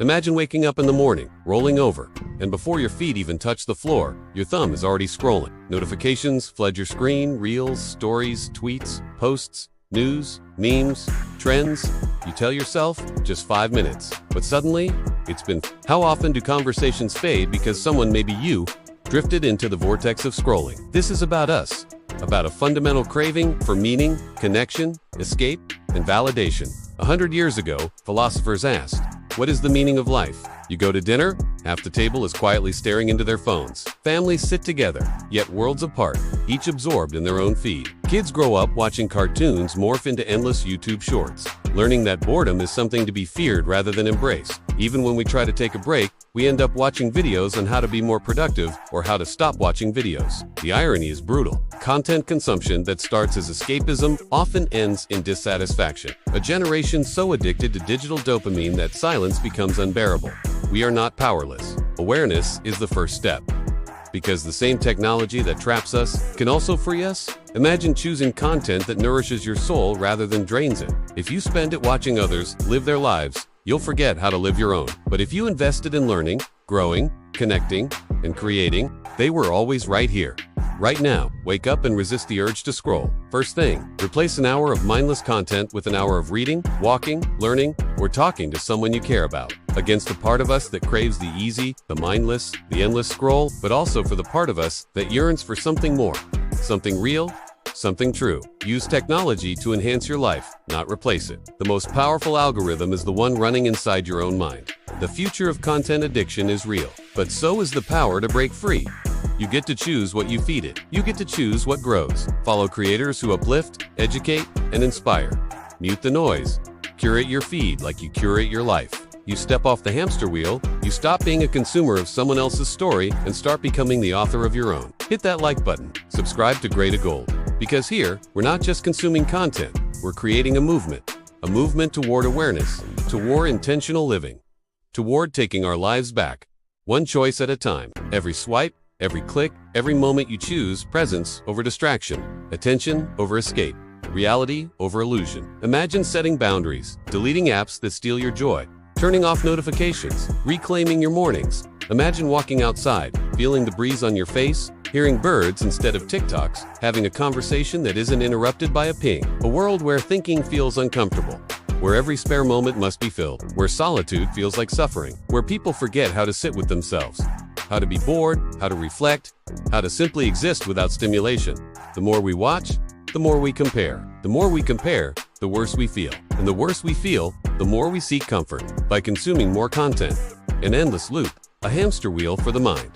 Imagine waking up in the morning, rolling over, and before your feet even touch the floor, your thumb is already scrolling. Notifications flood your screen, reels, stories, tweets, posts, news, memes, trends. You tell yourself, just 5 minutes. But suddenly, it's been. How often do conversations fade because someone, maybe you, drifted into the vortex of scrolling? This is about us, about a fundamental craving for meaning, connection, escape, and validation. 100 years ago, philosophers asked, what is the meaning of life? You go to dinner, half the table is quietly staring into their phones. Families sit together, yet worlds apart, each absorbed in their own feed. Kids grow up watching cartoons morph into endless YouTube shorts, learning that boredom is something to be feared rather than embraced. Even when we try to take a break, we end up watching videos on how to be more productive or how to stop watching videos. The irony is brutal. Content consumption that starts as escapism often ends in dissatisfaction. A generation so addicted to digital dopamine that silence becomes unbearable. We are not powerless. Awareness is the first step. Because the same technology that traps us can also free us. Imagine choosing content that nourishes your soul rather than drains it. If you spend it watching others live their lives, you'll forget how to live your own. But if you invested in learning, growing, connecting, and creating, they were always right here. Right now, wake up and resist the urge to scroll. First thing, replace an hour of mindless content with an hour of reading, walking, learning, or talking to someone you care about. Against the part of us that craves the easy, the mindless, the endless scroll, but also for the part of us that yearns for something more, something real, something true. Use technology to enhance your life, not replace it. The most powerful algorithm is the one running inside your own mind. The future of content addiction is real, but so is the power to break free. You get to choose what you feed it. You get to choose what grows. Follow creators who uplift, educate, and inspire. Mute the noise. Curate your feed like you curate your life. You step off the hamster wheel, you stop being a consumer of someone else's story and start becoming the author of your own. Hit that like button. Subscribe to Grey to Gold. Because here, we're not just consuming content, we're creating a movement toward awareness, toward intentional living, toward taking our lives back, one choice at a time. Every swipe, every click, every moment you choose presence over distraction, attention over escape, reality over illusion. Imagine setting boundaries, deleting apps that steal your joy, turning off notifications, reclaiming your mornings. Imagine walking outside, feeling the breeze on your face, hearing birds instead of TikToks, having a conversation that isn't interrupted by a ping. A world where thinking feels uncomfortable, where every spare moment must be filled, where solitude feels like suffering, where people forget how to sit with themselves, how to be bored, how to reflect, how to simply exist without stimulation. The more we watch, the more we compare. The more we compare, the worse we feel. And the worse we feel, the more we seek comfort by consuming more content. An endless loop, a hamster wheel for the mind.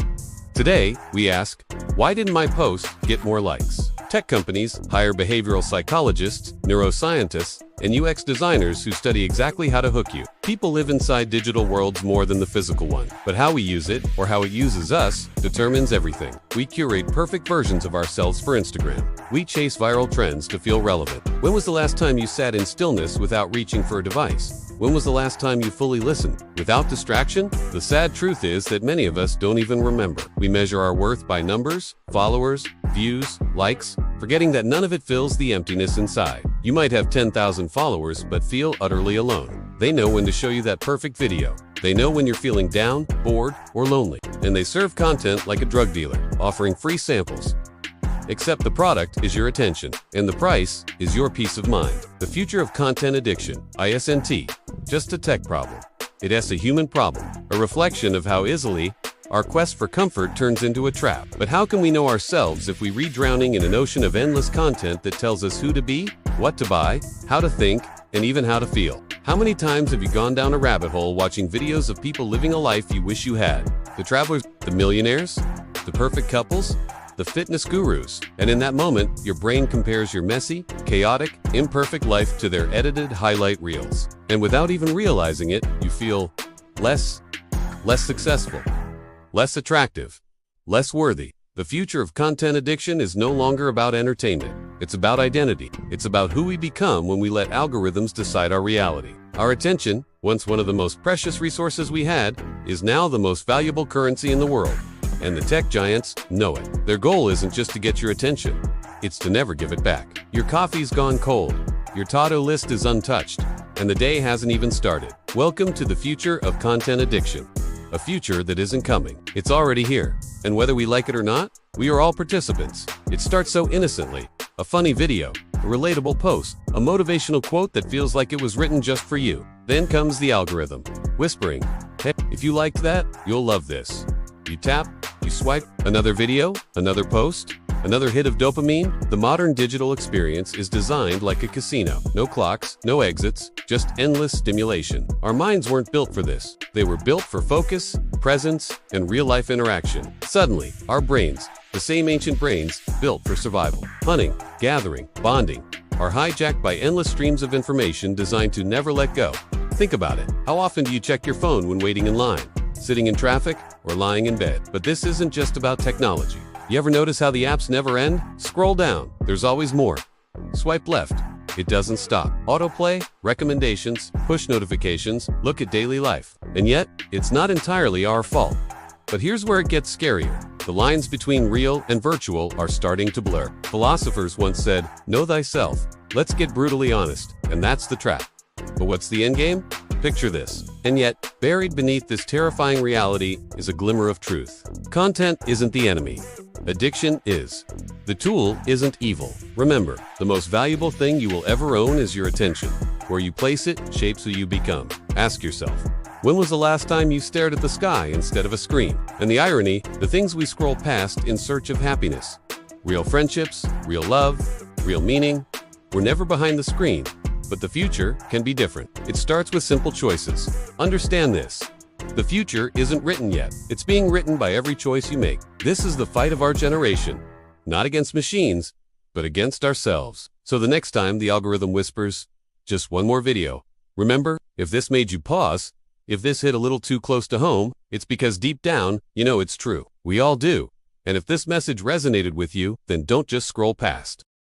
Today, we ask, why didn't my post get more likes? Tech companies hire behavioral psychologists, neuroscientists, and UX designers who study exactly how to hook you. People live inside digital worlds more than the physical one, but how we use it, or how it uses us, determines everything. We curate perfect versions of ourselves for Instagram. We chase viral trends to feel relevant. When was the last time you sat in stillness without reaching for a device? When was the last time you fully listened, without distraction? The sad truth is that many of us don't even remember. We measure our worth by numbers, followers, views, likes, forgetting that none of it fills the emptiness inside. You might have 10,000 followers but feel utterly alone. They know when to show you that perfect video. They know when you're feeling down, bored, or lonely. And they serve content like a drug dealer, offering free samples. Except the product is your attention, and the price is your peace of mind. The future of content addiction, ISNT, just a tech problem. It is a human problem, a reflection of how easily our quest for comfort turns into a trap. But how can we know ourselves if we read drowning in an ocean of endless content that tells us who to be, what to buy, how to think, and even how to feel? How many times have you gone down a rabbit hole watching videos of people living a life you wish you had? The travelers, the millionaires, the perfect couples, the fitness gurus. And in that moment, your brain compares your messy, chaotic, imperfect life to their edited highlight reels. And without even realizing it, you feel less successful, less attractive, less worthy. The future of content addiction is no longer about entertainment. It's about identity. It's about who we become when we let algorithms decide our reality. Our attention, once one of the most precious resources we had, is now the most valuable currency in the world. And the tech giants know it. Their goal isn't just to get your attention. It's to never give it back. Your coffee's gone cold. Your to-do list is untouched. And the day hasn't even started. Welcome to the future of content addiction. A future that isn't coming. It's already here. And whether we like it or not, we are all participants. It starts so innocently. A funny video, a relatable post, a motivational quote that feels like it was written just for you. Then comes the algorithm, whispering, "Hey, if you liked that, you'll love this." You tap, you swipe, another video, another post, another hit of dopamine. The modern digital experience is designed like a casino. No clocks, no exits, just endless stimulation. Our minds weren't built for this. They were built for focus, presence, and real-life interaction. Suddenly, our brains, the same ancient brains built for survival, hunting, gathering, bonding, are hijacked by endless streams of information designed to never let go. Think about it. How often do you check your phone when waiting in line, sitting in traffic, or lying in bed? But this isn't just about technology. You ever notice how the apps never end? Scroll down, there's always more. Swipe left, it doesn't stop. Autoplay, recommendations, push notifications, look at daily life. And yet, it's not entirely our fault. But here's where it gets scarier. The lines between real and virtual are starting to blur. Philosophers once said, "Know thyself." Let's get brutally honest, and that's the trap. But what's the end game? Picture this. And yet, buried beneath this terrifying reality is a glimmer of truth. Content isn't the enemy. Addiction is. The tool isn't evil. Remember, the most valuable thing you will ever own is your attention. Where you place it shapes who you become. Ask yourself, when was the last time you stared at the sky instead of a screen? And the irony, the things we scroll past in search of happiness. Real friendships, real love, real meaning. We're never behind the screen. But the future can be different. It starts with simple choices. Understand this. The future isn't written yet. It's being written by every choice you make. This is the fight of our generation. Not against machines, but against ourselves. So the next time the algorithm whispers, "Just one more video," remember, if this made you pause, if this hit a little too close to home, it's because deep down, you know it's true. We all do. And if this message resonated with you, then don't just scroll past.